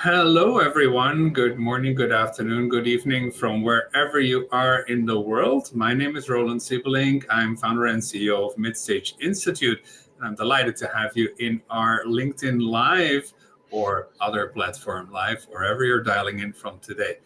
Hello, everyone. Good morning, good afternoon, good evening from wherever you are in the world. My name is Roland Siebeling. I'm founder and CEO of Midstage Institute, and I'm delighted to have you in our LinkedIn Live or other platform live, wherever you're dialing in from today.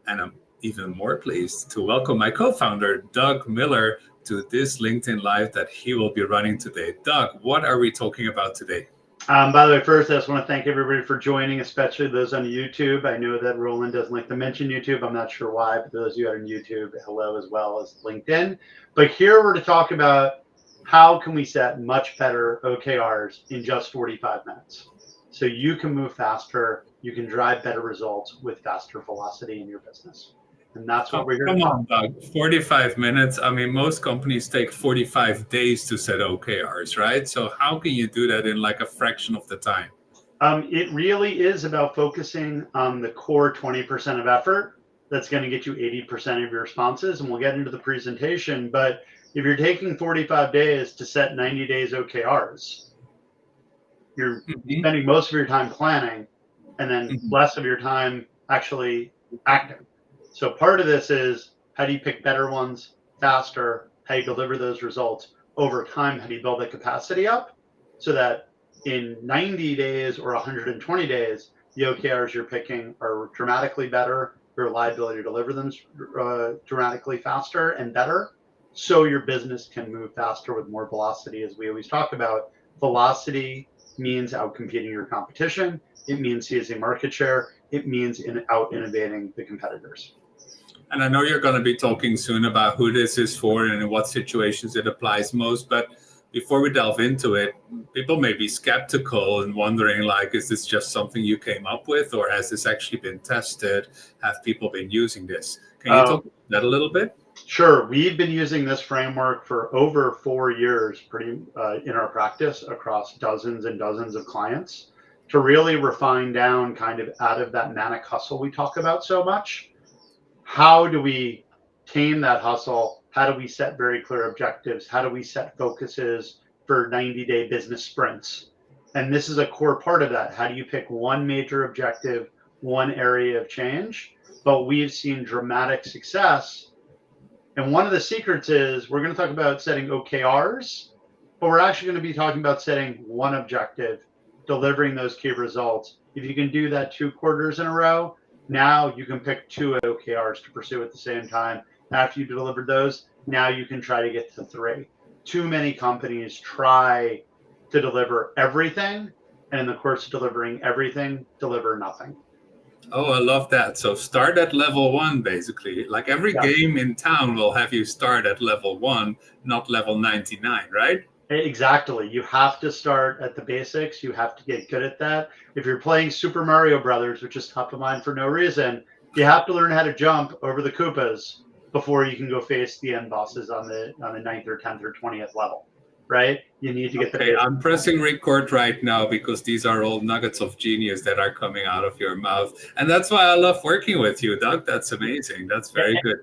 And I'm even more pleased to welcome my co-founder, Doug Miller, to this LinkedIn Live that he will be running today. Doug, what are we talking about today? By the way, first, I just want to thank everybody for joining, especially those on YouTube. I know that Roland doesn't like to mention YouTube. I'm not sure why, but those of you out on YouTube, hello, as well as LinkedIn. But here we're to talk about how can we set much better OKRs in just 45 minutes. So you can move faster, you can drive better results with faster velocity in your business. And that's what Oh, we're here to come talk on, Doug. 45 minutes. I mean, most companies take 45 days to set OKRs, right? So how can you do that in like a fraction of the time? It really is about focusing on the core 20% of effort that's going to get you 80% of your responses. And we'll get into the presentation. But if you're taking 45 days to set 90 days OKRs, you're Mhm, spending most of your time planning and then mhm. less of your time actually acting. So part of this is how do you pick better ones faster? How you deliver those results over time? How do you build that capacity up so that in 90 days or 120 days, the OKRs you're picking are dramatically better, your reliability to deliver them dramatically faster and better, so your business can move faster with more velocity, as we always talk about. Velocity means out competing your competition. It means seizing market share. It means out innovating the competitors. And I know you're going to be talking soon about who this is for and in what situations it applies most. But before we delve into it, people may be skeptical and wondering, like, is this just something you came up with, or has this actually been tested? Have people been using this? Can you Uh, talk about that a little bit? sure, we've been using this framework for over 4 years, pretty in our practice across dozens and dozens of clients to really refine down kind of out of that manic hustle we talk about so much. How do we tame that hustle? How do we set very clear objectives? How do we set focuses for 90-day business sprints? And this is a core part of that. How do you pick one major objective, one area of change? But we've seen dramatic success. And one of the secrets is we're going to talk about setting OKRs, but we're actually going to be talking about setting one objective, delivering those key results. If you can do that 2 quarters in a row, now you can pick 2 OKRs to pursue at the same time. After you delivered those, now you can try to get to 3. Too many companies try to deliver everything, and in the course of delivering everything, deliver nothing. Oh, I love that. So start at level one, basically. Like every Yeah. game in town will have you start at level one, not level 99, right? Exactly. You have to start at the basics. You have to get good at that. If you're playing Super Mario Brothers, which is top of mind for no reason, you have to learn how to jump over the Koopas before you can go face the end bosses on the ninth or 10th or 20th level, right? You need to get the Okay, basics. I'm pressing record right now because these are all nuggets of genius that are coming out of your mouth. And that's why I love working with you, Doug. That's amazing. That's very good.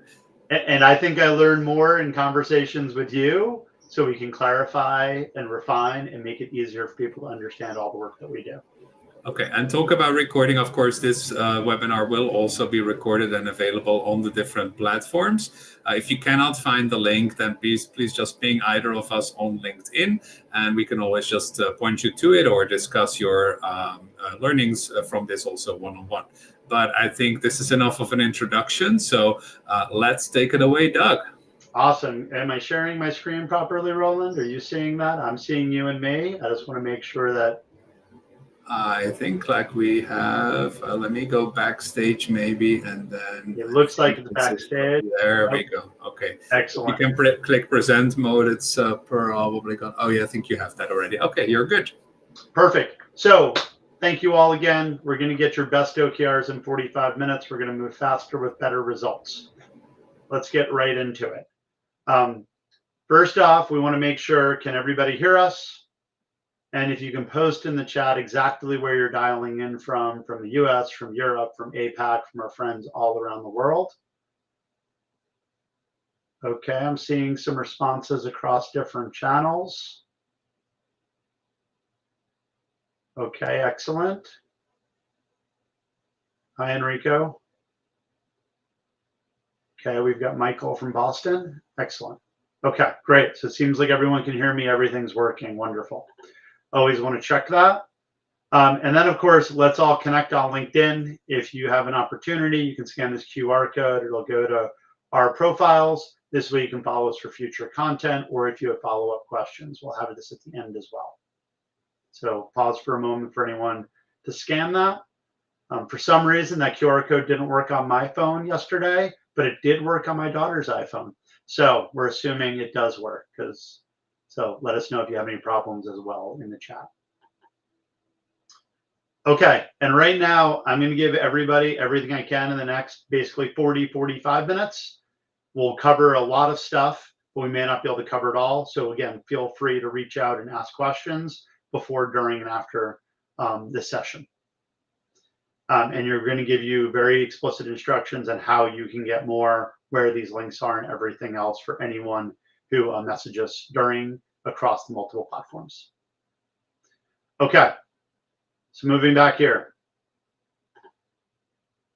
And I think I learn more in conversations with you so we can clarify and refine and make it easier for people to understand all the work that we do. Okay, and talk about recording. Of course, this webinar will also be recorded and available on the different platforms. If you cannot find the link, then please just ping either of us on LinkedIn, and we can always just point you to it or discuss your learnings from this also one on one. But I think this is enough of an introduction. So let's take it away, Doug. Awesome. Am I sharing my screen properly, Roland? Are you seeing that? I'm seeing you and me. I just want to make sure that I think like we have, let me go backstage maybe, and then it I looks like think it's this is, backstage. there Oh, we go. Okay. If you excellent. can click present mode, it's probably gone. Oh yeah, I think you have that already. Okay, you're good. Perfect. So thank you all again. We're going to get your best OKRs in 45 minutes. We're going to move faster with better results. Let's get right into it. Um, First off, we want to make sure, can everybody hear us? And if you can post in the chat exactly where you're dialing in from the US, from Europe, from APAC, from our friends all around the world. Okay, I'm seeing some responses across different channels. Okay, excellent. Hi, Enrico. Okay, we've got Michael from Boston. Excellent. Okay, great. So it seems like everyone can hear me. Everything's working. Wonderful. Always want to check that. And then, of course, let's all connect on LinkedIn. If you have an opportunity, you can scan this QR code. It'll go to our profiles. This way you can follow us for future content, or if you have follow-up questions, we'll have this at the end as well. So pause for a moment for anyone to scan that. For some reason, that QR code didn't work on my phone yesterday, but it did work on my daughter's iPhone. So we're assuming it does work. So let us know if you have any problems as well in the chat. Okay, and right now I'm going to give everybody everything I can in the next basically 40-45 minutes. We'll cover a lot of stuff, but we may not be able to cover it all. So again, feel free to reach out and ask questions before, during, and after this session. And you're going to give you very explicit instructions on how you can get more, where these links are, and everything else for anyone who messages during across the multiple platforms. Okay, so moving back here.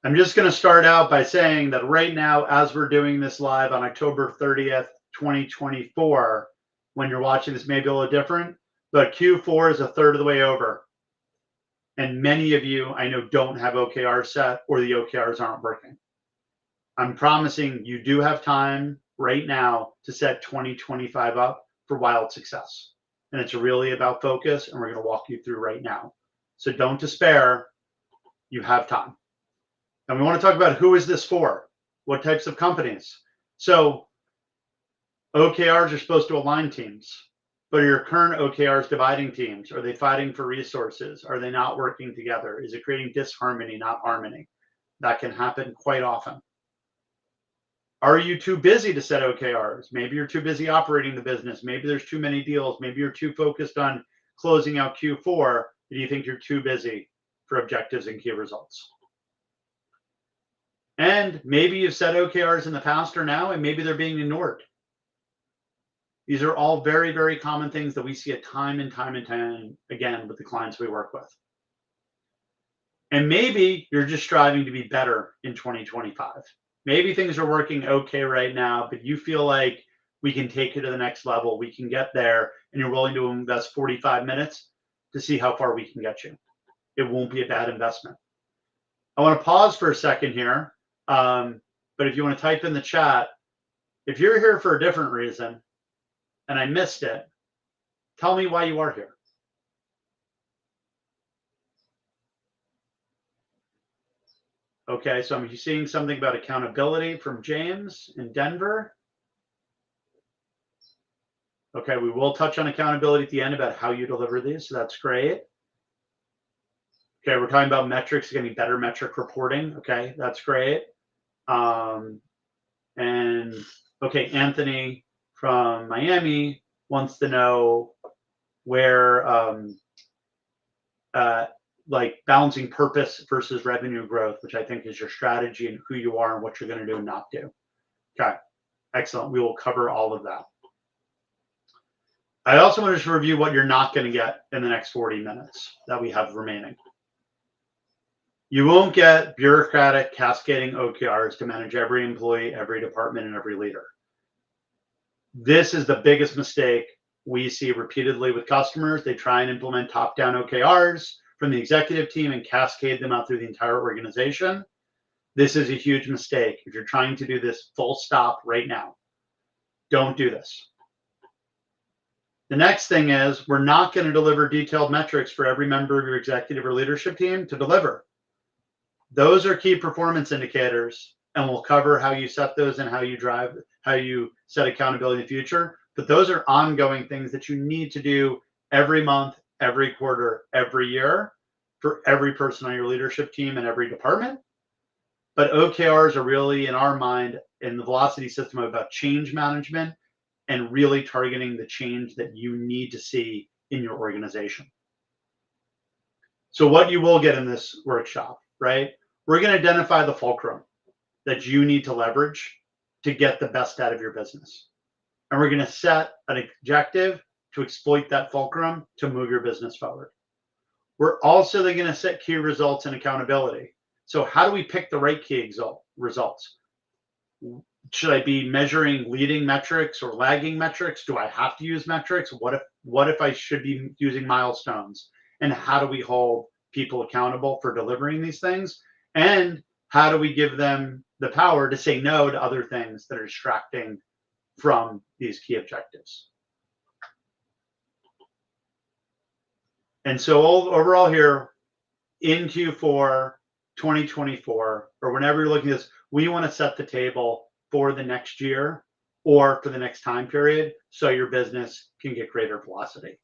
I'm just going to start out by saying that right now, as we're doing this live on October 30th, 2024, when you're watching this may be a little different, but Q4 is a third of the way over. And many of you, I know, don't have OKRs set, or the OKRs aren't working. I'm promising you do have time right now to set 2025 up for wild success. And it's really about focus, and we're going to walk you through right now. So don't despair. You have time. And we want to talk about who is this for? What types of companies? So OKRs are supposed to align teams. But are your current OKRs dividing teams? Are they fighting for resources? Are they not working together? Is it creating disharmony, not harmony? That can happen quite often. Are you too busy to set OKRs? Maybe you're too busy operating the business. Maybe there's too many deals. Maybe you're too focused on closing out Q4. Do you think you're too busy for objectives and key results? And maybe you've set OKRs in the past or now, and maybe they're being ignored. These are all very, very common things that we see at time and time again with the clients we work with. And maybe you're just striving to be better in 2025. Maybe things are working okay right now, but you feel like we can take it to the next level. We can get there, and you're willing to invest 45 minutes to see how far we can get you. It won't be a bad investment. I want to pause for a second here, but if you want to type in the chat, if you're here for a different reason, and I missed it, tell me why you are here. Okay, so I'm seeing something about accountability from James in Denver. Okay, we will touch on accountability at the end about how you deliver these, so that's great. Okay, we're talking about metrics, getting better metric reporting. Okay, that's great. And okay, Anthony from Miami wants to know where like balancing purpose versus revenue growth, which I think is your strategy and who you are and what you're going to do and not do. Okay, excellent. We will cover all of that. I also want to just review what you're not going to get in the next 40 minutes that we have remaining. You won't get bureaucratic cascading OKRs to manage every employee, every department, and every leader. This is the biggest mistake we see repeatedly with customers. They try and implement top-down OKRs from the executive team and cascade them out through the entire organization. This is a huge mistake. If you're trying to do this full stop right now, don't do this. The next thing is we're not going to deliver detailed metrics for every member of your executive or leadership team to deliver. Those are key performance indicators, and we'll cover how you set those and how you set accountability in the future. But those are ongoing things that you need to do every month, every quarter, every year for every person on your leadership team and every department. But OKRs are really, in our mind, in the velocity system, about change management and really targeting the change that you need to see in your organization. So what you will get in this workshop, right? We're going to identify the fulcrum that you need to leverage to get the best out of your business. And we're going to set an objective to exploit that fulcrum to move your business forward. We're also going to set key results and accountability. So how do we pick the right key results? Should I be measuring leading metrics or lagging metrics? Do I have to use metrics? What if I should be using milestones? And how do we hold people accountable for delivering these things? And how do we give them the power to say no to other things that are distracting from these key objectives? And so overall here in Q4 2024, or whenever you're looking at this, we want to set the table for the next year or for the next time period so your business can get greater velocity.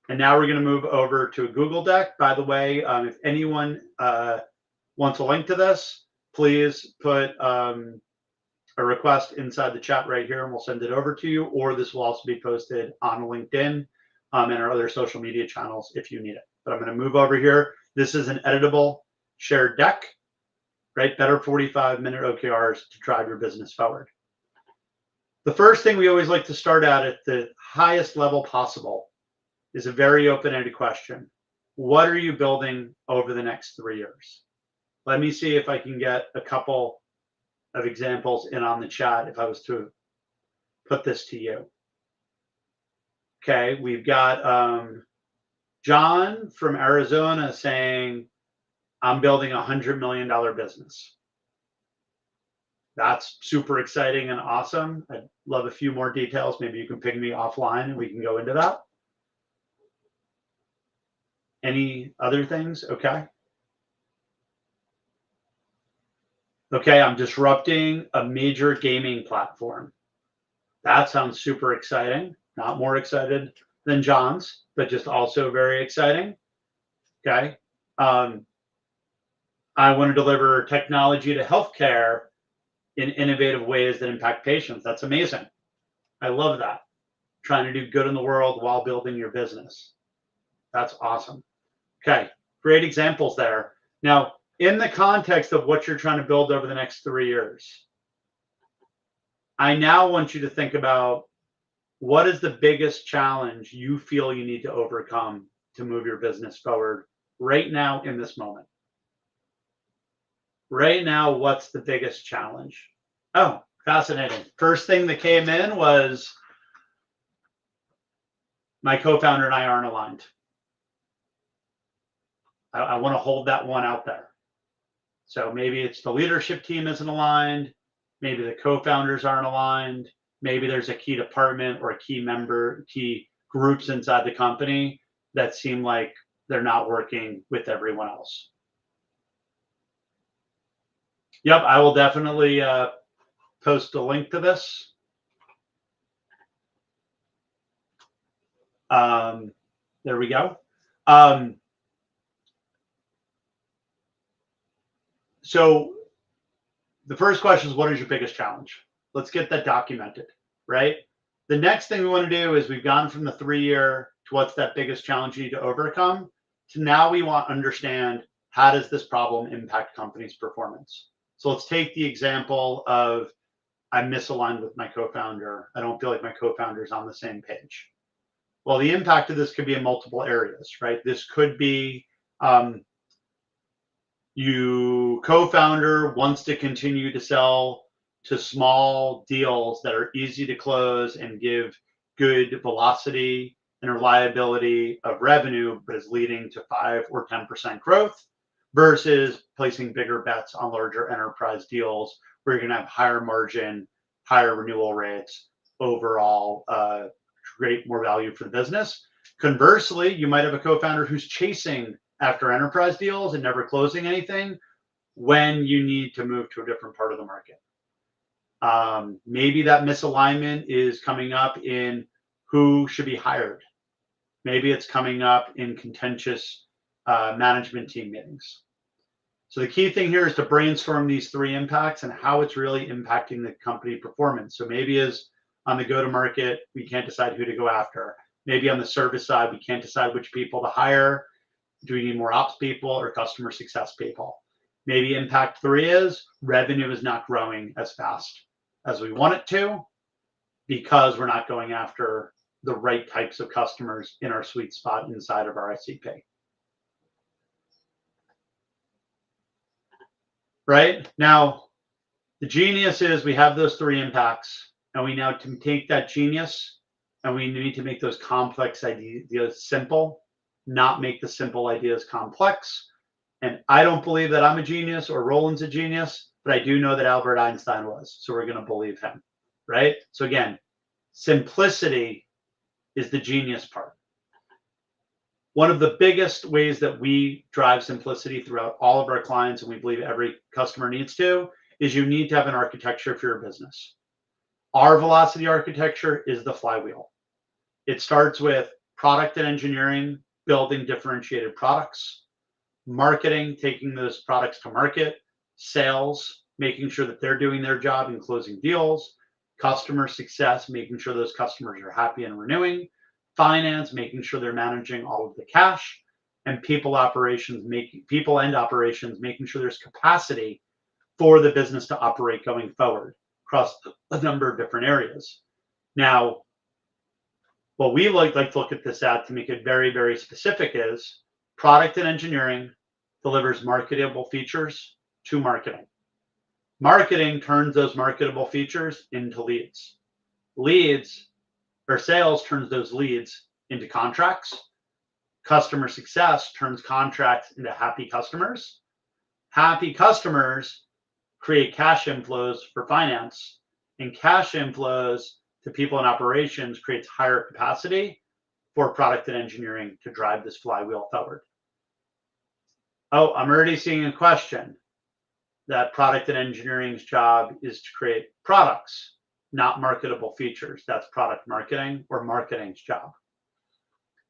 And now we're going to move over to a Google Doc. By the way, if anyone wants a link to this, please put a request inside the chat right here and we'll send it over to you, or this will also be posted on LinkedIn and our other social media channels if you need it. But I'm going to move over here. This is an editable shared deck, right? Better 45-minute OKRs to drive your business forward. The first thing we always like to start at the highest level possible is a very open-ended question. What are you building over the next 3 years? Let me see if I can get a couple of examples in on the chat if I was to put this to you. Okay, we've got John from Arizona saying, I'm building a $100 million business. That's super exciting and awesome. I'd love a few more details. Maybe you can ping me offline and we can go into that. Any other things? Okay. Okay, I'm disrupting a major gaming platform. That sounds super exciting. Not more excited than John's, but just also very exciting. Okay. I want to deliver technology to healthcare in innovative ways that impact patients. That's amazing. I love that. Trying to do good in the world while building your business. That's awesome. Okay, great examples there. Now, in the context of what you're trying to build over the next 3 years, I now want you to think about what is the biggest challenge you feel you need to overcome to move your business forward right now in this moment. Right now, what's the biggest challenge? Oh, fascinating. First thing that came in was my co-founder and I aren't aligned. I want to hold that one out there. So maybe it's the leadership team isn't aligned. Maybe the co-founders aren't aligned. Maybe there's a key department or a key groups inside the company that seem like they're not working with everyone else. Yep, I will definitely post a link to this. There we go. So the first question is, what is your biggest challenge? Let's get that documented, right? The next thing we want to do is we've gone from the 3-year to what's that biggest challenge you need to overcome to now we want to understand how does this problem impact company's performance. So let's take the example of I'm misaligned with my co-founder. I don't feel like my co-founder is on the same page. Well, the impact of this could be in multiple areas, right? This could be you co-founder wants to continue to sell to small deals that are easy to close and give good velocity and reliability of revenue, but is leading to 5 or 10% growth versus placing bigger bets on larger enterprise deals where you're going to have higher margin, higher renewal rates, overall create more value for the business. Conversely, you might have a co-founder who's chasing after enterprise deals and never closing anything when you need to move to a different part of the market. Maybe that misalignment is coming up in who should be hired. Maybe it's coming up in contentious management team meetings. So the key thing here is to brainstorm these 3 impacts and how it's really impacting the company performance. So maybe is on the go-to-market, we can't decide who to go after. Maybe on the service side, we can't decide which people to hire. Do we need more ops people or customer success people? Maybe impact 3 is revenue is not growing as fast as we want it to because we're not going after the right types of customers in our sweet spot inside of our ICP. right? Now, the genius is we have those three impacts, and we now to take that genius and we need to make those complex ideas simple, not make the simple ideas complex. And I don't believe that I'm a genius or Roland's a genius, but I do know that Albert Einstein was. So we're going to believe him, right? So again, simplicity is the genius part. One of the biggest ways that we drive simplicity throughout all of our clients, and we believe every customer needs to, is you need to have an architecture for your business. Our velocity architecture is the flywheel. It starts with product and engineering, building differentiated products, marketing, taking those products to market, sales, making sure that they're doing their job and closing deals, customer success, making sure those customers are happy and renewing, finance, making sure they're managing all of the cash, and people and operations, making sure there's capacity for the business to operate going forward across a number of different areas. Now, what we like to look at this at to make it very, very specific is product and engineering delivers marketable features to marketing. Marketing turns those marketable features into leads. Sales turns those leads into contracts. Customer success turns contracts into happy customers. Happy customers create cash inflows for finance, and cash inflows to people in operations creates higher capacity for product and engineering to drive this flywheel forward. Oh, I'm already seeing a question that product and engineering's job is to create products, not marketable features. That's product marketing or marketing's job.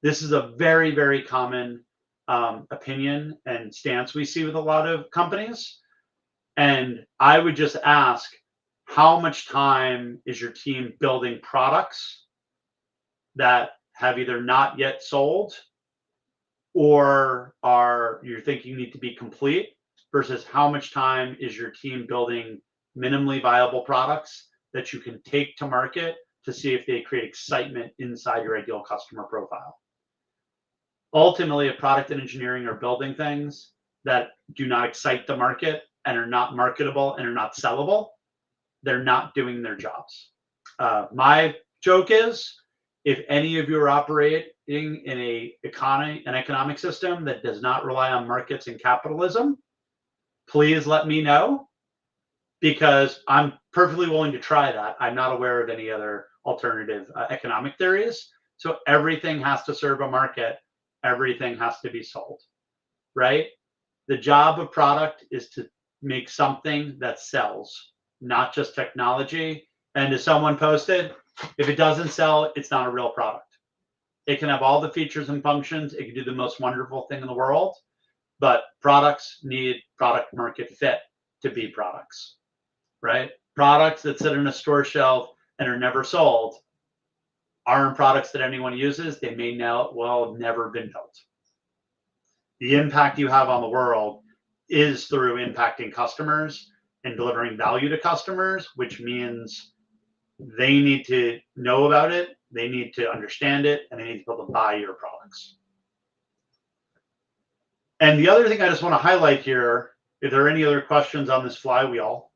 This is a very, very common opinion and stance we see with a lot of companies. And I would just ask, how much time is your team building products that have either not yet sold or you're thinking need to be complete, versus how much time is your team building minimally viable products that you can take to market to see if they create excitement inside your ideal customer profile. Ultimately, if product and engineering are building things that do not excite the market and are not marketable and are not sellable, they're not doing their jobs. My joke is, if any of you are operating in an economic system that does not rely on markets and capitalism, please let me know, because I'm perfectly willing to try that. I'm not aware of any other alternative economic theories. So everything has to serve a market. Everything has to be sold, right? The job of product is to make something that sells, not just technology. And as someone posted, if it doesn't sell, it's not a real product. It can have all the features and functions. It can do the most wonderful thing in the world, but products need product market fit to be products, right? Products that sit on a store shelf and are never sold aren't products that anyone uses. They may have never been built. The impact you have on the world is through impacting customers and delivering value to customers, which means they need to know about it, they need to understand it, and they need to be able to buy your products. And the other thing I just want to highlight here, if there are any other questions on this flywheel.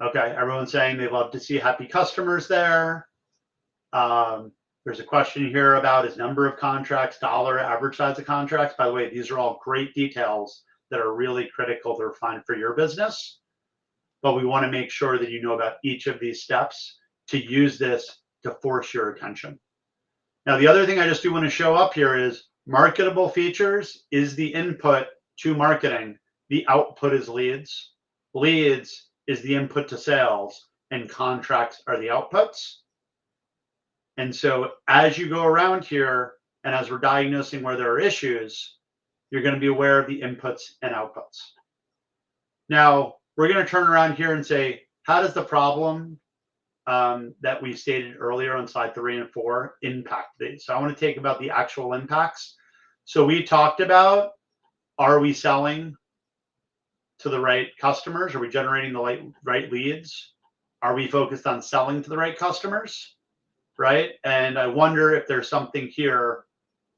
Okay, everyone's saying they love to see happy customers there. There's a question here about his number of contracts, dollar average size of contracts. By the way, these are all great details that are really critical to refine for your business. But we want to make sure that you know about each of these steps to use this to force your attention. Now, the other thing I just do want to show up here is marketable features is the input to marketing. The output is leads. Leads is the input to sales, and contracts are the outputs. And so as you go around here, and as we're diagnosing where there are issues, you're going to be aware of the inputs and outputs. Now, we're going to turn around here and say, how does the problem that we stated earlier on slide 3 and 4 impact these? So I want to take about the actual impacts. So we talked about, are we selling to the right customers? Are we generating the right leads? Are we focused on selling to the right customers? Right? And I wonder if there's something here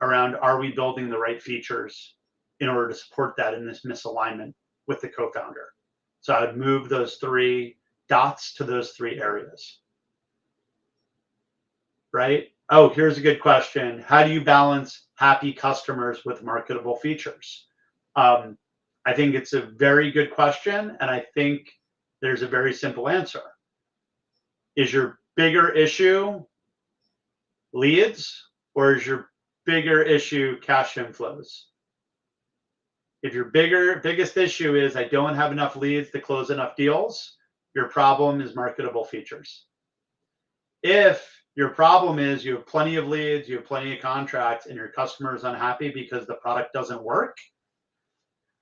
around, are we building the right features in order to support that in this misalignment with the co-founder. So I'd move those 3 dots to those 3 areas, right? Oh, here's a good question. How do you balance happy customers with marketable features? I think it's a very good question, and I think there's a very simple answer. Is your bigger issue leads, or is your bigger issue cash inflows? If your biggest issue is I don't have enough leads to close enough deals, your problem is marketable features. If your problem is you have plenty of leads, you have plenty of contracts, and your customer is unhappy because the product doesn't work,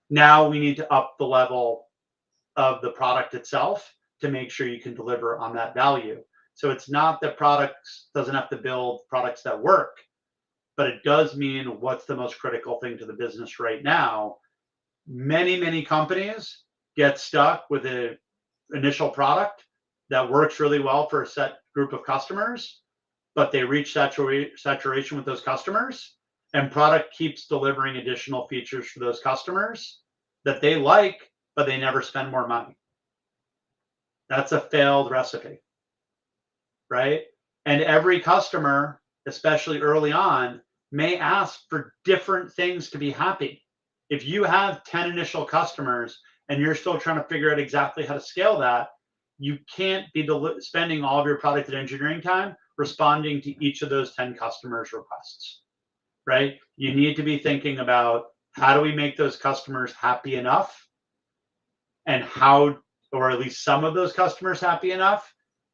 now we need to up the level of the product itself to make sure you can deliver on that value. So it's not that products doesn't have to build products that work, but it does mean what's the most critical thing to the business right now. Many companies get stuck with an initial product that works really well for a set group of customers, but they reach saturation with those customers, and product keeps delivering additional features for those customers that they like, but they never spend more money. That's a failed recipe, right? And every customer, especially early on, may ask for different things to be happy. If you have 10 initial customers and you're still trying to figure out exactly how to scale that, you can't be spending all of your product and engineering time responding to each of those 10 customers' requests, right? You need to be thinking about how do we make those customers happy enough, and how, or at least some of those customers happy enough,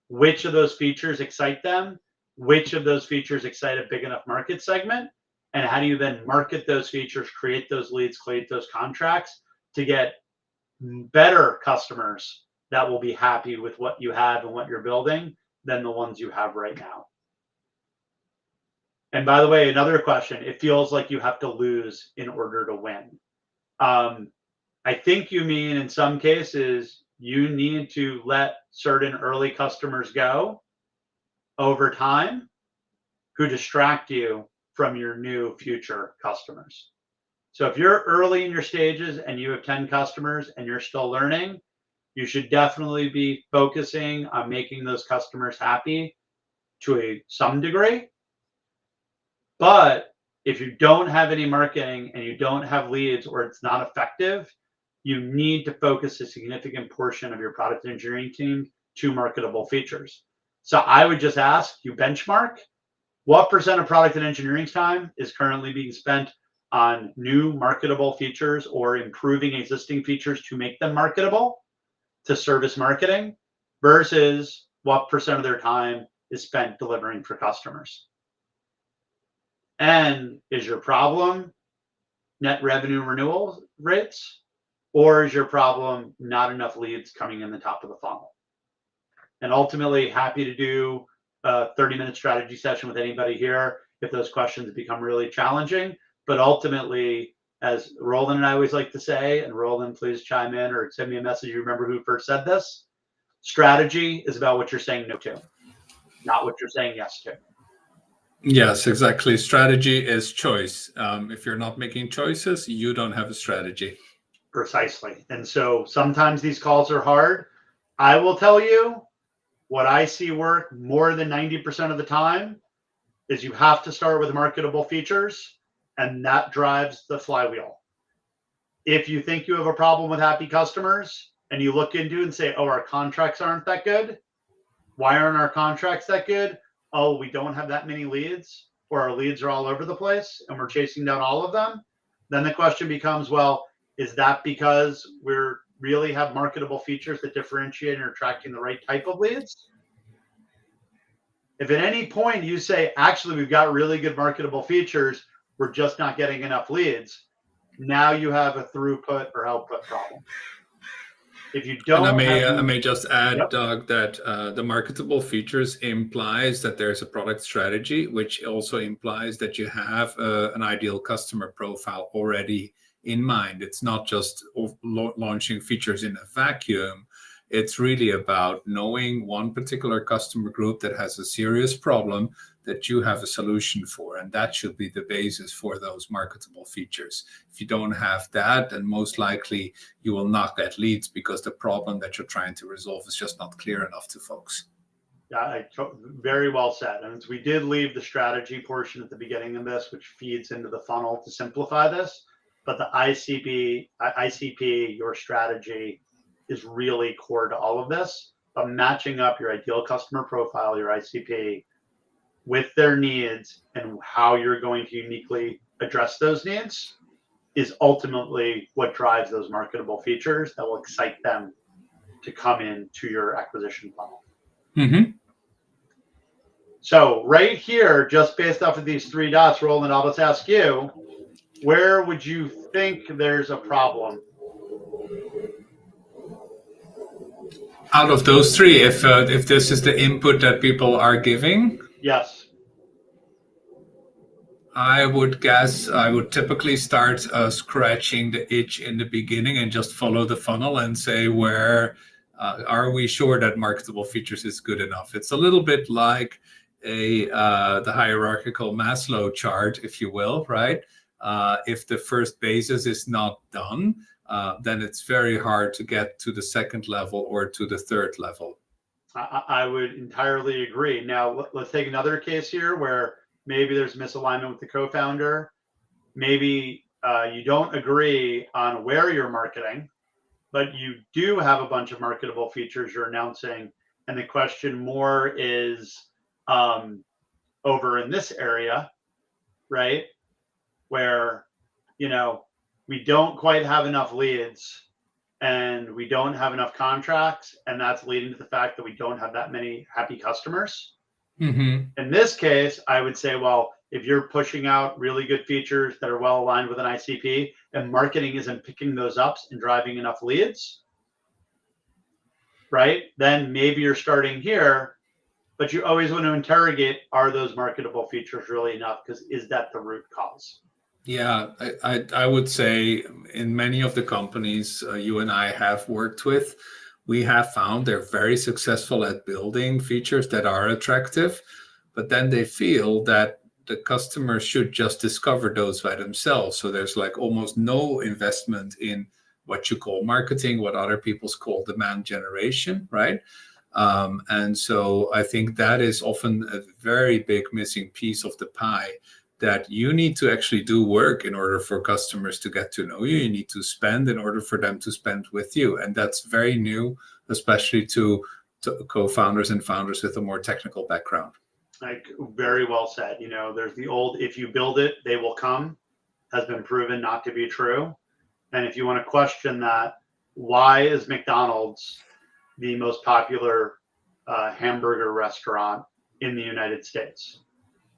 which of those features excite them, which of those features excite a big enough market segment, and how do you then market those features, create those leads, create those contracts to get better customers that will be happy with what you have and what you're building than the ones you have right now. And by the way, another question, it feels like you have to lose in order to win. I think you mean in some cases, you need to let certain early customers go over time who distract you from your new future customers. So if you're early in your stages and you have 10 customers and you're still learning, you should definitely be focusing on making those customers happy to some degree. But if you don't have any marketing and you don't have leads, or it's not effective, you need to focus a significant portion of your product engineering team to marketable features. So I would just ask you benchmark what % of product and engineering time is currently being spent on new marketable features or improving existing features to make them marketable to service marketing, versus what % of their time is spent delivering for customers. And is your problem net revenue renewal rates, or is your problem not enough leads coming in the top of the funnel? And ultimately, happy to do a 30-minute strategy session with anybody here if those questions become really challenging. But ultimately, as Roland and I always like to say, and Roland, please chime in or send me a message, you remember who first said this, strategy is about what you're saying no to, not what you're saying yes to. Yes, exactly. Strategy is choice. If you're not making choices, you don't have a strategy. Precisely. And so sometimes these calls are hard. I will tell you what I see work more than 90% of the time is you have to start with marketable features, and that drives the flywheel. If you think you have a problem with happy customers and you look into it and say, oh, our contracts aren't that good. Why aren't our contracts that good? Oh, we don't have that many leads, or our leads are all over the place and we're chasing down all of them. Then the question becomes, well, is that because we're really have marketable features that differentiate and are attracting the right type of leads? If at any point you say, actually, we've got really good marketable features, we're just not getting enough leads, now you have a throughput or output problem. If you don't, and I may just add, Yep. Doug, that the marketable features implies that there's a product strategy, which also implies that you have an ideal customer profile already in mind. It's not just launching features in a vacuum. It's really about knowing one particular customer group that has a serious problem that you have a solution for, and that should be the basis for those marketable features. If you don't have that, then most likely you will not get leads because the problem that you're trying to resolve is just not clear enough to folks. Yeah, very well said. And we did leave the strategy portion at the beginning of this, which feeds into the funnel to simplify this. But the ICP, your strategy is really core to all of this. But matching up your ideal customer profile, your ICP, with their needs and how you're going to uniquely address those needs is ultimately what drives those marketable features that will excite them to come into your acquisition funnel. Mm-hmm. So right here, just based off of these three dots, Roland, I'll just ask you, where would you think there's a problem? Out of those three, if this is the input that people are giving, yes, I would guess I would typically start scratching the itch in the beginning and just follow the funnel and say, where are we sure that marketable features is good enough? It's a little bit like the hierarchical Maslow chart, if you will, right? If the first basis is not done, then it's very hard to get to the second level or to the third level. I would entirely agree. Now, let's take another case here where maybe there's misalignment with the co-founder. Maybe you don't agree on where you're marketing, but you do have a bunch of marketable features you're announcing. And the question more is over in this area, right? Where, we don't quite have enough leads and we don't have enough contracts. And that's leading to the fact that we don't have that many happy customers. Mm-hmm. In this case, I would say, well, if you're pushing out really good features that are well aligned with an ICP and marketing isn't picking those up and driving enough leads, right? Then maybe you're starting here, but you always want to interrogate, are those marketable features really enough? Because is that the root cause? Yeah, I would say in many of the companies you and I have worked with, we have found they're very successful at building features that are attractive, but then they feel that the customer should just discover those by themselves. So there's like almost no investment in what you call marketing, what other people call demand generation, right? And so I think that is often a very big missing piece of the pie, that you need to actually do work in order for customers to get to know you. You need to spend in order for them to spend with you. And that's very new, especially to co-founders and founders with a more technical background. Like, very well said. There's the old, if you build it, they will come, has been proven not to be true. And if you want to question that, why is McDonald's the most popular hamburger restaurant in the United States?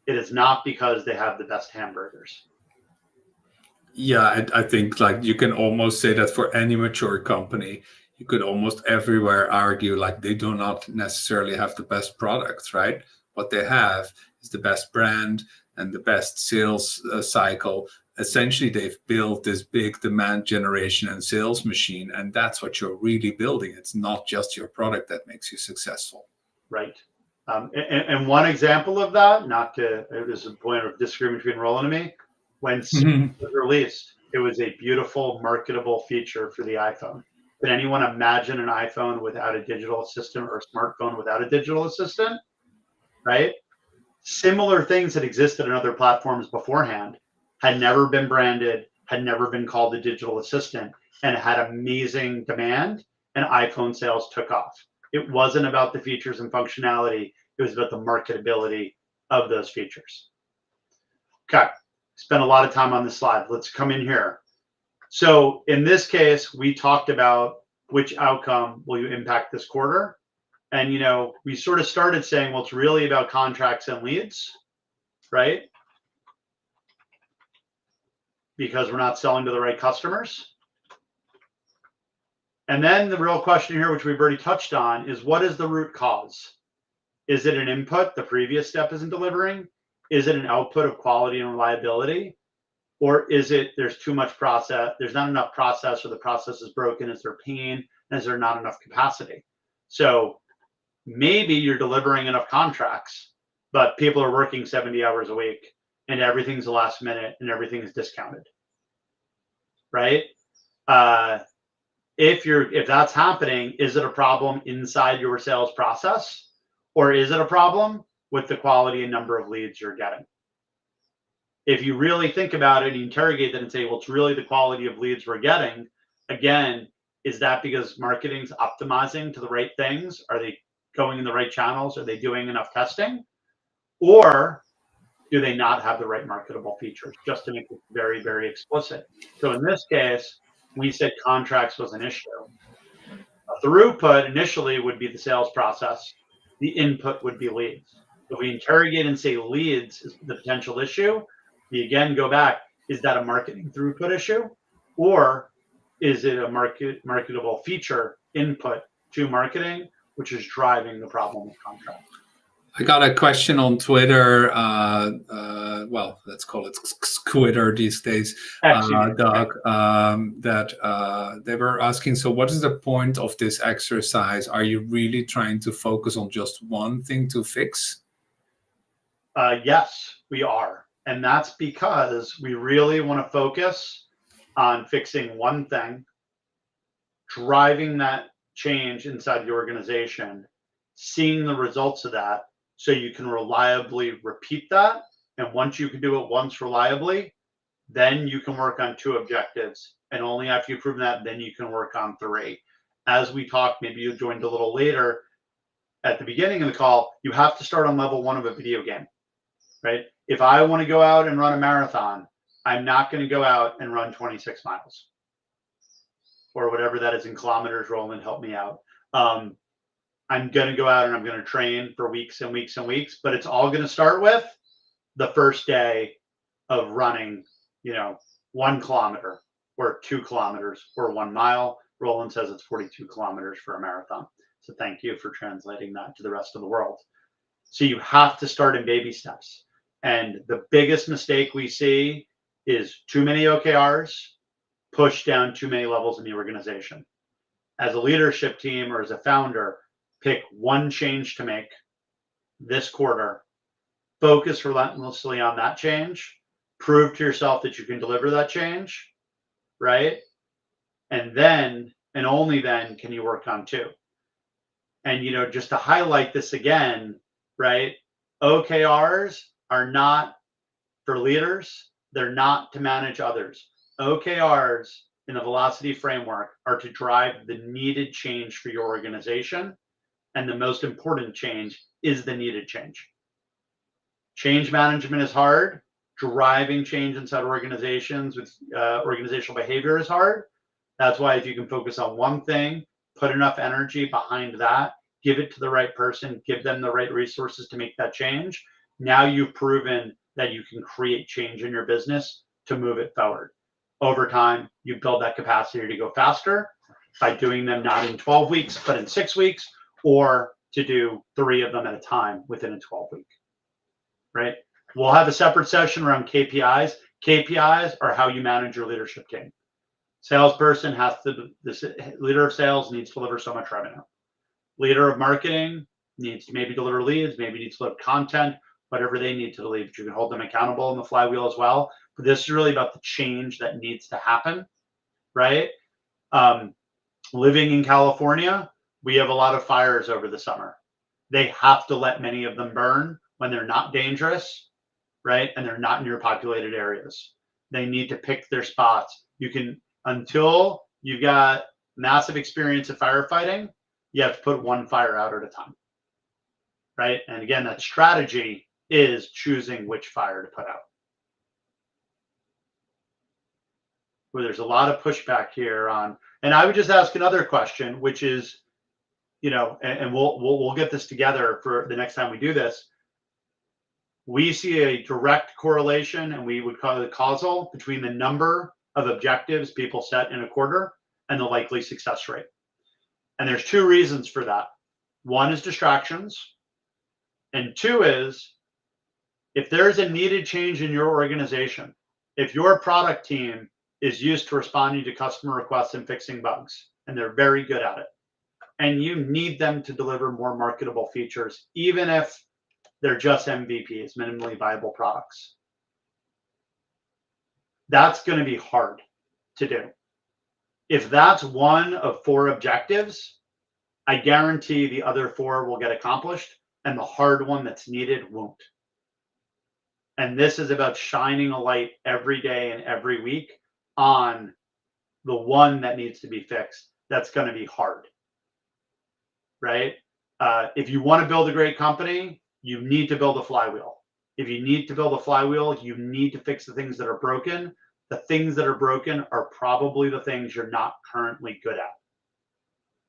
It is not because they have the best hamburgers. Yeah, I think like you can almost say that for any mature company, you could almost everywhere argue like they do not necessarily have the best products, right? What they have is the best brand and the best sales cycle. Essentially, they've built this big demand generation and sales machine, and that's what you're really building. It's not just your product that makes you successful. Right. And one example of that, it was a point of disagreement between Roland and me, when it was released, it was a beautiful, marketable feature for the iPhone. Can anyone imagine an iPhone without a digital assistant or a smartphone without a digital assistant? Right? Similar things that existed on other platforms beforehand had never been branded, had never been called a digital assistant, and had amazing demand, and iPhone sales took off. It wasn't about the features and functionality. It was about the marketability of those features. Okay, spent a lot of time on this slide. Let's come in here. So in this case, we talked about which outcome will you impact this quarter. And, we sort of started saying, well, it's really about contracts and leads, right? Because we're not selling to the right customers. And then the real question here, which we've already touched on, is what is the root cause? Is it an input the previous step isn't delivering? Is it an output of quality and reliability? Or is it there's too much process, there's not enough process, or the process is broken? Is there pain? Is there not enough capacity? So maybe you're delivering enough contracts, but people are working 70 hours a week and everything's the last minute and everything's discounted, right? If that's happening, is it a problem inside your sales process, or is it a problem with the quality and number of leads you're getting? If you really think about it and interrogate that and say, well, it's really the quality of leads we're getting, again, is that because marketing's optimizing to the right things? Are they going in the right channels? Are they doing enough testing? Or do they not have the right marketable features? Just to make it very, very explicit. So in this case, we said contracts was an issue. A throughput initially would be the sales process. The input would be leads. If we interrogate and say leads is the potential issue, we again go back, is that a marketing throughput issue? Or is it a marketable feature input to marketing, which is driving the problem with contracts? I got a question on Twitter. Well, let's call it Twitter these days, Doug, that they were asking, so what is the point of this exercise? Are you really trying to focus on just one thing to fix? Yes, we are. And that's because we really want to focus on fixing one thing, driving that change inside the organization, seeing the results of that, so you can reliably repeat that. And once you can do it once reliably, then you can work on 2 objectives. And only after you've proven that, then you can work on 3. As we talked, maybe you joined a little later at the beginning of the call, you have to start on level 1 of a video game, right? If I want to go out and run a marathon, I'm not going to go out and run 26 miles or whatever that is in kilometers. Roland, help me out. I'm going to go out and I'm going to train for weeks and weeks and weeks, but it's all going to start with the first day of running, 1 kilometer or 2 kilometers or 1 mile. Roland says it's 42 kilometers for a marathon. So thank you for translating that to the rest of the world. So you have to start in baby steps. And the biggest mistake we see is too many OKRs, push down too many levels in the organization. As a leadership team or as a founder, pick one change to make this quarter, focus relentlessly on that change, prove to yourself that you can deliver that change, right? And then, and only then, can you work on 2. And, just to highlight this again, right? OKRs are not for leaders. They're not to manage others. OKRs in the velocity framework are to drive the needed change for your organization. And the most important change is the needed change. Change management is hard. Driving change inside organizations with organizational behavior is hard. That's why if you can focus on one thing, put enough energy behind that, give it to the right person, give them the right resources to make that change. Now you've proven that you can create change in your business to move it forward. Over time, you build that capacity to go faster by doing them not in 12 weeks, but in 6 weeks, or to do 3 of them at a time within a 12-week, right? We'll have a separate session around KPIs. KPIs are how you manage your leadership team. Salesperson the leader of sales needs to deliver so much revenue. Leader of marketing needs to maybe deliver leads, maybe needs to deliver content, whatever they need to deliver. You can hold them accountable in the flywheel as well. But this is really about the change that needs to happen, right? Living in California, we have a lot of fires over the summer. They have to let many of them burn when they're not dangerous, right? And they're not in your populated areas. They need to pick their spots. Until you've got massive experience of firefighting, you have to put one fire out at a time, right? And again, that strategy is choosing which fire to put out. Well, there's a lot of pushback here on, and I would just ask another question, which is, and we'll get this together for the next time we do this. We see a direct correlation, and we would call it causal, between the number of objectives people set in a quarter and the likely success rate. And there's 2 reasons for that. 1 is distractions, and 2 is if there's a needed change in your organization, if your product team is used to responding to customer requests and fixing bugs, and they're very good at it. And you need them to deliver more marketable features, even if they're just MVPs, minimally viable products. That's going to be hard to do. If that's one of 4 objectives, I guarantee the other 4 will get accomplished, and the hard one that's needed won't. And this is about shining a light every day and every week on the one that needs to be fixed. That's going to be hard, right? If you want to build a great company, you need to build a flywheel. If you need to build a flywheel, you need to fix the things that are broken. The things that are broken are probably the things you're not currently good at.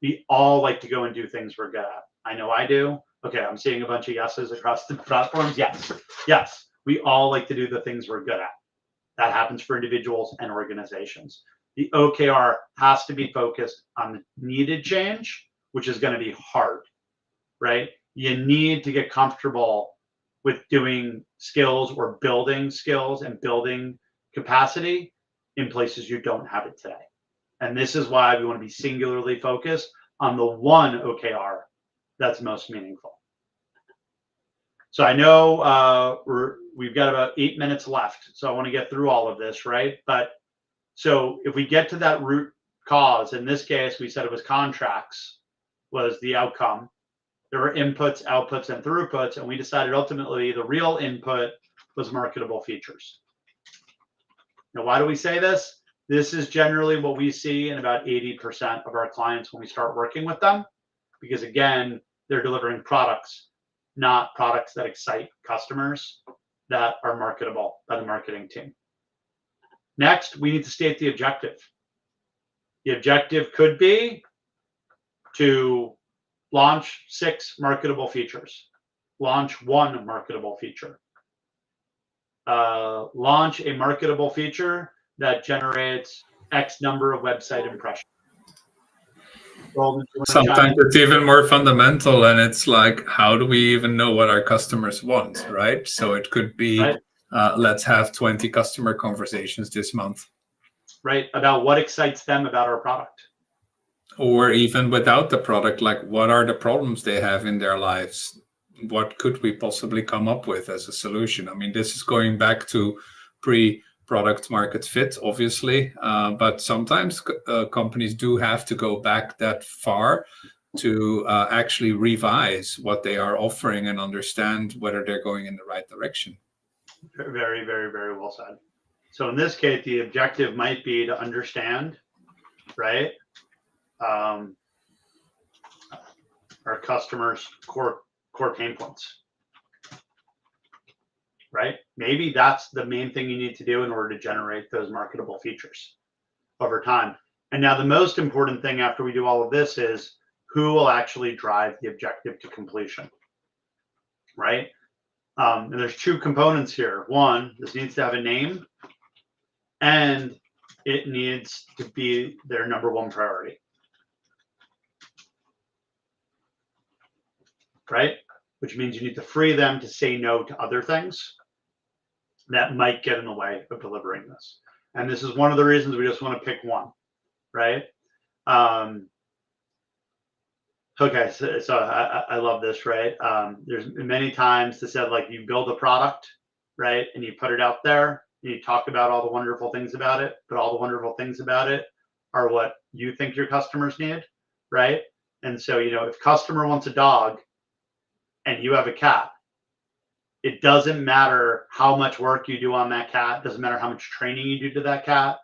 We all like to go and do things we're good at. I know I do. Okay, I'm seeing a bunch of yeses across the platforms. Yes, yes. We all like to do the things we're good at. That happens for individuals and organizations. The OKR has to be focused on needed change, which is going to be hard, right? You need to get comfortable with doing skills or building skills and building capacity in places you don't have it today. And this is why we want to be singularly focused on the one OKR that's most meaningful. So I know we've got about 8 minutes left. So I want to get through all of this, right? But so if we get to that root cause, in this case, we said it was contracts was the outcome. There were inputs, outputs, and throughputs. And we decided ultimately the real input was marketable features. Now, why do we say this? This is generally what we see in about 80% of our clients when we start working with them, because again, they're delivering products, not products that excite customers that are marketable by the marketing team. Next, we need to state the objective. The objective could be to launch 6 marketable features, launch 1 marketable feature, launch a marketable feature that generates X number of website impressions. Sometimes it's even more fundamental, and it's like, how do we even know what our customers want, right? So it could be, right. Let's have 20 customer conversations this month. Right, about what excites them about our product. Or even without the product, like what are the problems they have in their lives? What could we possibly come up with as a solution? I mean, this is going back to pre-product market fit, obviously, but sometimes companies do have to go back that far to actually revise what they are offering and understand whether they're going in the right direction. Very, very, very well said. So in this case, the objective might be to understand, right, our customers' core pain points, right? Maybe that's the main thing you need to do in order to generate those marketable features over time. And now the most important thing after we do all of this is who will actually drive the objective to completion, right? And there's 2 components here. One, this needs to have a name, and it needs to be their number 1 priority, right? Which means you need to free them to say no to other things that might get in the way of delivering this. And this is one of the reasons we just want to pick one, right? Okay, so I love this, right? There's many times they said, like, you build a product, right? And you put it out there, and you talk about all the wonderful things about it, but all the wonderful things about it are what you think your customers need, right? And so, you know, if customer wants a dog and you have a cat, it doesn't matter how much work you do on that cat, doesn't matter how much training you do to that cat.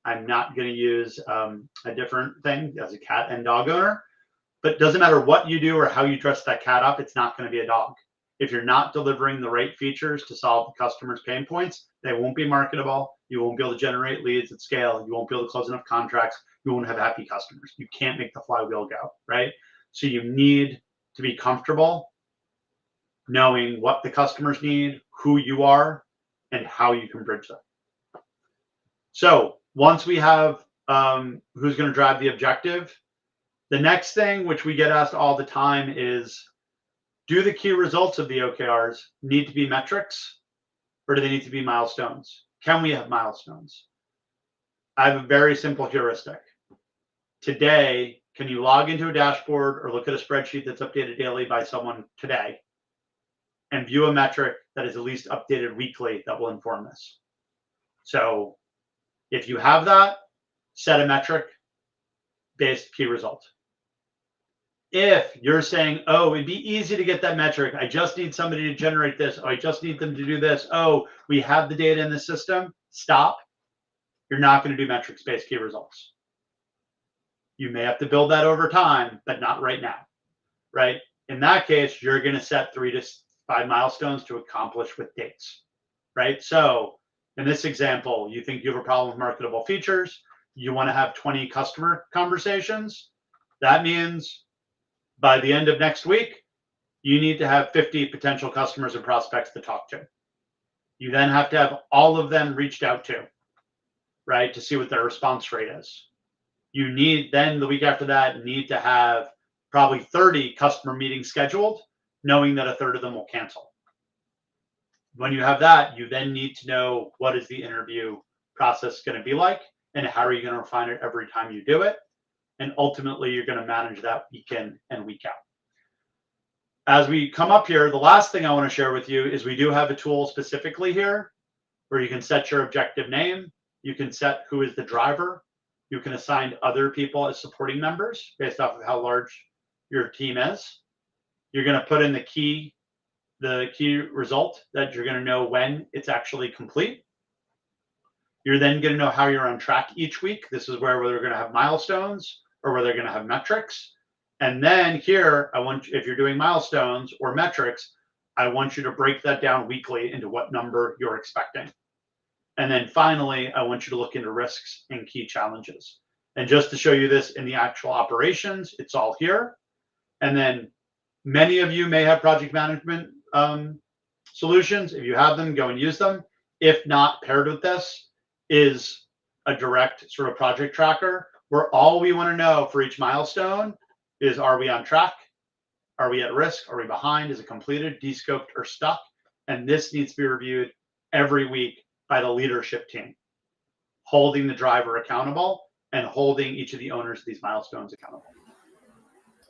I'm not going to use a different thing as a cat and dog owner. But it doesn't matter what you do or how you dress that cat up, it's not going to be a dog. If you're not delivering the right features to solve the customer's pain points, they won't be marketable. You won't be able to generate leads at scale. You won't be able to close enough contracts. You won't have happy customers. You can't make the flywheel go, right? So you need to be comfortable knowing what the customers need, who you are, and how you can bridge them. So once we have who's going to drive the objective, the next thing, which we get asked all the time, is, do the key results of the OKRs need to be metrics, or do they need to be milestones? Can we have milestones? I have a very simple heuristic. today, can you log into a dashboard or look at a spreadsheet that's updated daily by someone today and view a metric that is at least updated weekly that will inform this? So if you have that, set a metric-based key result. If you're saying, oh, it'd be easy to get that metric, I just need somebody to generate this, oh, I just need them to do this, oh, we have the data in the system, stop. You're not going to do metrics-based key results. You may have to build that over time, but not right now, right? In that case, you're going to set 3 to 5 milestones to accomplish with dates, right? So in this example, you think you have a problem with marketable features, you want to have 20 customer conversations. That means by the end of next week, you need to have 50 potential customers and prospects to talk to. You then have to have all of them reached out to, right, to see what their response rate is. You need then the week after that need to have probably 30 customer meetings scheduled, knowing that a third of them will cancel. When you have that, you then need to know what is the interview process going to be like and how are you going to refine it every time you do it. And ultimately, you're going to manage that week in and week out. As we come up here, the last thing I want to share with you is we do have a tool specifically here where you can set your objective name. You can set who is the driver. You can assign other people as supporting members based off of how large your team is. You're going to put in the key result that you're going to know when it's actually complete. You're then going to know how you're on track each week. This is where we're going to have milestones or where they're going to have metrics. And then here, if you're doing milestones or metrics, I want you to break that down weekly into what number you're expecting. And then finally, I want you to look into risks and key challenges. And just to show you this in the actual operations, it's all here. And then many of you may have project management solutions. If you have them, go and use them. If not, paired with this is a direct sort of project tracker where all we want to know for each milestone is, are we on track? Are we at risk? Are we behind? Is it completed, descoped, or stuck? And this needs to be reviewed every week by the leadership team, holding the driver accountable and holding each of the owners of these milestones accountable.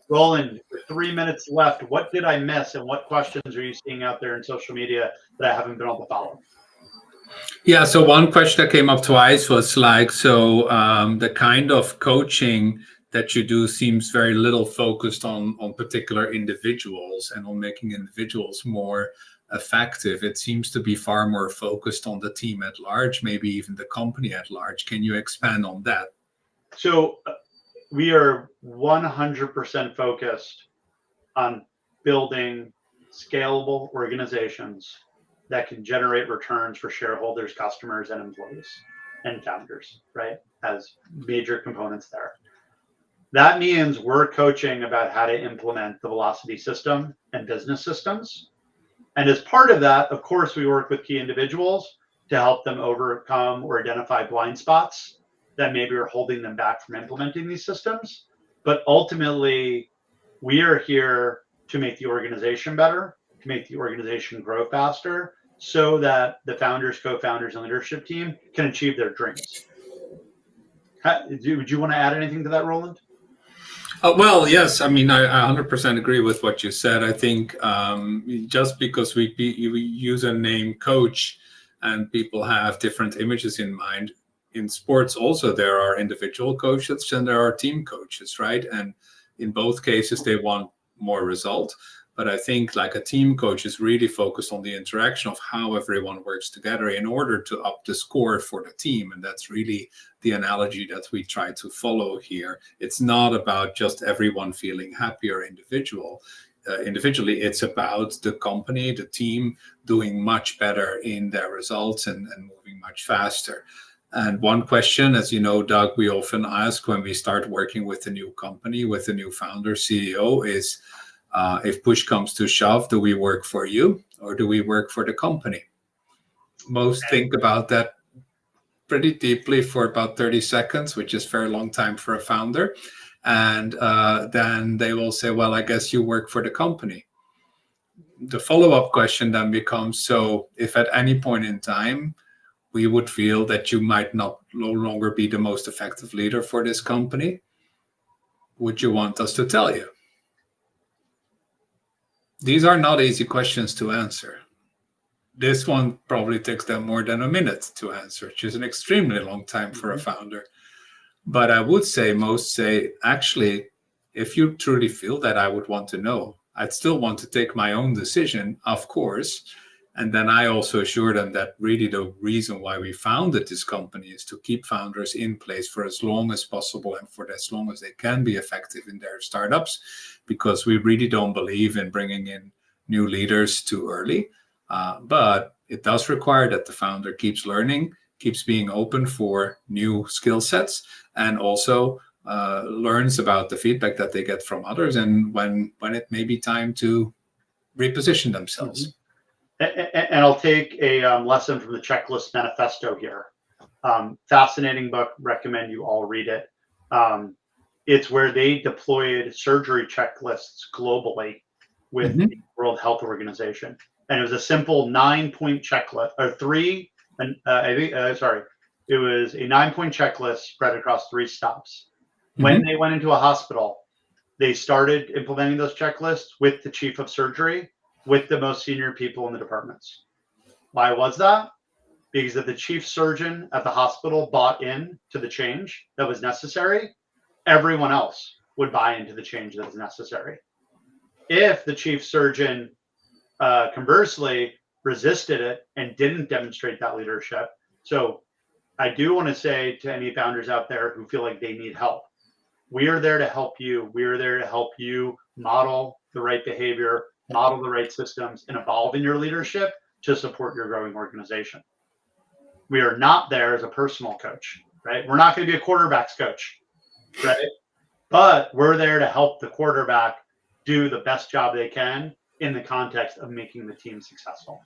Roland, with 3 minutes left, what did I miss and what questions are you seeing out there in social media that I haven't been able to follow? Yeah, so one question that came up twice was like, so the kind of coaching that you do seems very little focused on particular individuals and on making individuals more effective. It seems to be far more focused on the team at large, maybe even the company at large. Can you expand on that? So we are 100% focused on building scalable organizations that can generate returns for shareholders, customers, and employees and founders, right? As major components there. That means we're coaching about how to implement the velocity system and business systems. And as part of that, of course, we work with key individuals to help them overcome or identify blind spots that maybe are holding them back from implementing these systems. But ultimately, we are here to make the organization better, to make the organization grow faster, so that the founders, co-founders, and leadership team can achieve their dreams. Would you want to add anything to that, Roland? Well, yes. I mean, I 100% agree with what you said. I think just because we use a name coach and people have different images in mind, in sports also there are individual coaches and there are team coaches, right? And in both cases, they want more result. But I think like a team coach is really focused on the interaction of how everyone works together in order to up the score for the team. And that's really the analogy that we try to follow here. It's not about just everyone feeling happier individually. It's about the company, the team doing much better in their results and moving much faster. And one question, as you know, Doug, we often ask when we start working with a new company, with a new founder, CEO, is if push comes to shove, do we work for you or do we work for the company? Most think about that pretty deeply for about 30 seconds, which is a very long time for a founder. And then they will say, well, I guess you work for the company. The follow-up question then becomes, so if at any point in time, we would feel that you might no longer be the most effective leader for this company, would you want us to tell you? These are not easy questions to answer. This one probably takes them more than a minute to answer, which is an extremely long time for a founder. But I would say most say, actually, if you truly feel that I would want to know, I'd still want to take my own decision, of course. And then I also assure them that really the reason why we founded this company is to keep founders in place for as long as possible and for as long as they can be effective in their startups, because we really don't believe in bringing in new leaders too early. But it does require that the founder keeps learning, keeps being open for new skill sets, and also learns about the feedback that they get from others and when it may be time to reposition themselves. And I'll take a lesson from the Checklist Manifesto here. Fascinating book. Recommend you all read it. It's where they deployed surgery checklists globally with the World Health Organization. And it was a simple 9-point checklist, or it was a 9-point checklist spread across 3 stops. When they went into a hospital, they started implementing those checklists with the chief of surgery, with the most senior people in the departments. Why was that? Because if the chief surgeon at the hospital bought in to the change that was necessary, everyone else would buy into the change that was necessary. If the chief surgeon conversely resisted it and didn't demonstrate that leadership. So I do want to say to any founders out there who feel like they need help, we are there to help you. We are there to help you model the right behavior, model the right systems, and evolve in your leadership to support your growing organization. We are not there as a personal coach, right? We're not going to be a quarterback's coach, right? But we're there to help the quarterback do the best job they can in the context of making the team successful.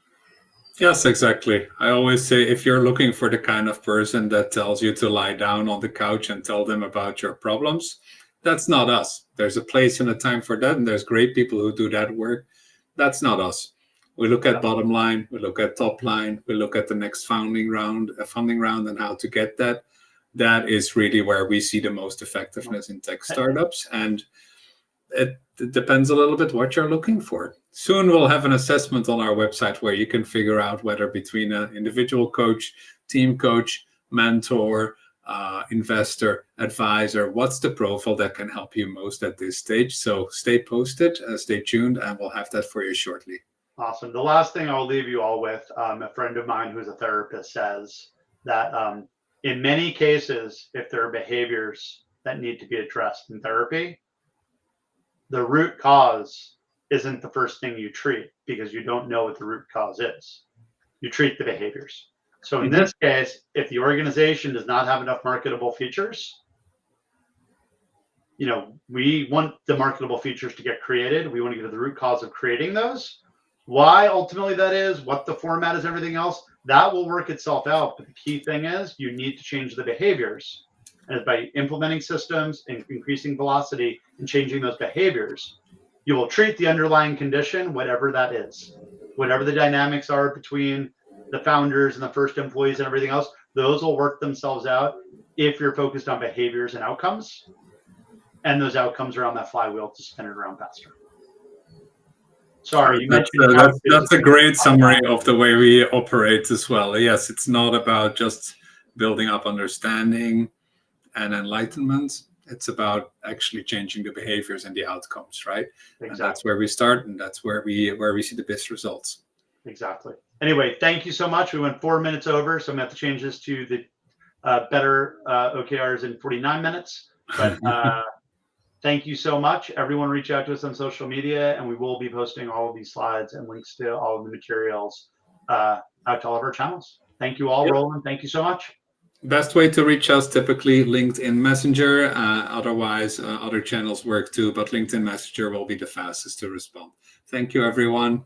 Yes, exactly. I always say, if you're looking for the kind of person that tells you to lie down on the couch and tell them about your problems, that's not us. There's a place and a time for that, and there's great people who do that work. That's not us. We look at bottom line, we look at top line, we look at the next funding round and how to get that. That is really where we see the most effectiveness in tech startups. And it depends a little bit what you're looking for. Soon we'll have an assessment on our website where you can figure out whether between an individual coach, team coach, mentor, investor, advisor, what's the profile that can help you most at this stage. So stay posted, stay tuned, and we'll have that for you shortly. Awesome. The last thing I'll leave you all with, a friend of mine who's a therapist says that in many cases, if there are behaviors that need to be addressed in therapy, the root cause isn't the first thing you treat because you don't know what the root cause is. You treat the behaviors. So in this case, if the organization does not have enough marketable features, we want the marketable features to get created. We want to get to the root cause of creating those. Why ultimately that is, what the format is, everything else, that will work itself out. But the key thing is you need to change the behaviors. And by implementing systems and increasing velocity and changing those behaviors, you will treat the underlying condition, whatever that is. Whatever the dynamics are between the founders and the first employees and everything else, those will work themselves out if you're focused on behaviors and outcomes. And those outcomes are on that flywheel to spin it around faster. Sorry, you mentioned that's a great summary of the way we operate as well. Yes, it's not about just building up understanding and enlightenment. It's about actually changing the behaviors and the outcomes, right? Exactly. And that's where we start, and that's where we see the best results. Exactly. Anyway, thank you so much. We went 4 minutes over, so I'm going to have to change this to the better OKRs in 49 minutes. But thank you so much. Everyone reach out to us on social media, and we will be posting all of these slides and links to all of the materials out to all of our channels. Thank you all, yep. Roland. Thank you so much. Best way to reach us, typically LinkedIn Messenger. Otherwise, other channels work too, but LinkedIn Messenger will be the fastest to respond. Thank you, everyone.